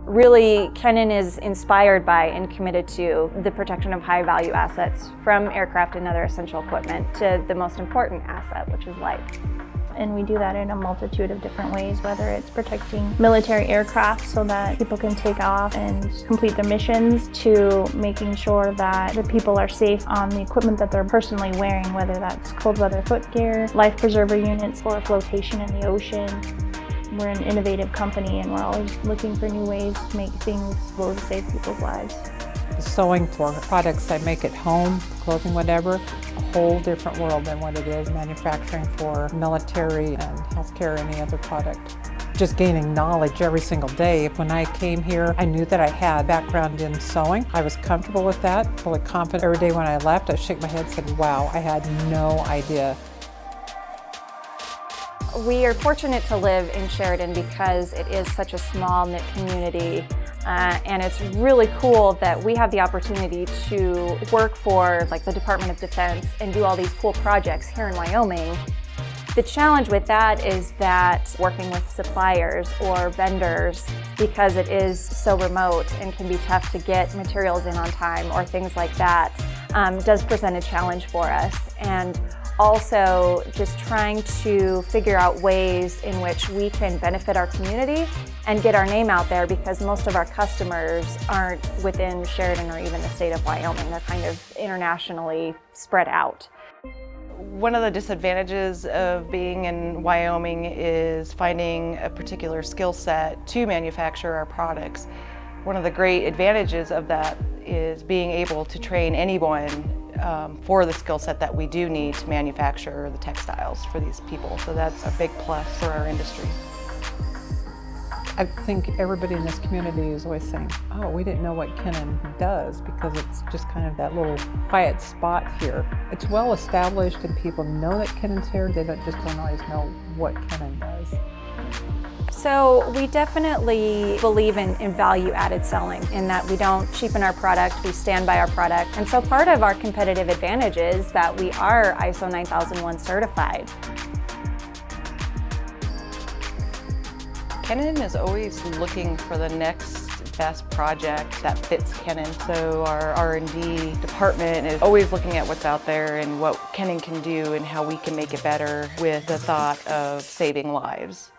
Really, Kennon is inspired by and committed to the protection of high-value assets, from aircraft and other essential equipment to the most important asset, which is life. And we do that in a multitude of different ways, whether it's protecting military aircraft so that people can take off and complete their missions, to making sure that the people are safe on the equipment that they're personally wearing, whether that's cold weather footgear, life preserver units for flotation in the ocean. We're an innovative company and we're always looking for new ways to make things able to save people's lives. Sewing for products I make at home, clothing, whatever, a whole different world than what it is manufacturing for military and healthcare, any other product. Just gaining knowledge every single day. When I came here, I knew that I had background in sewing. I was comfortable with that, fully confident. Every day when I left, I shake my head and said, wow, I had no idea. We are fortunate to live in Sheridan because it is such a small knit community, and it's really cool that we have the opportunity to work for like the Department of Defense and do all these cool projects here in Wyoming. The challenge with that is that working with suppliers or vendors, because it is so remote and can be tough to get materials in on time or things like that, does present a challenge for us. And also just trying to figure out ways in which we can benefit our community and get our name out there, because most of our customers aren't within Sheridan or even the state of Wyoming. They're kind of internationally spread out. One of the disadvantages of being in Wyoming is finding a particular skill set to manufacture our products. One of the great advantages of that is being able to train anyone for the skill set that we do need to manufacture the textiles for these people. So that's a big plus for our industry. I think everybody in this community is always saying, oh, we didn't know what Kennon does, because it's just kind of that little quiet spot here. It's well established and people know that Kennon's here, they don't always know what Kennon does. So we definitely believe in value-added selling, in that we don't cheapen our product, we stand by our product. And so part of our competitive advantage is that we are ISO 9001 certified. Kennon is always looking for the next best project that fits Kennon. So our R&D department is always looking at what's out there and what Kennon can do and how we can make it better, with the thought of saving lives.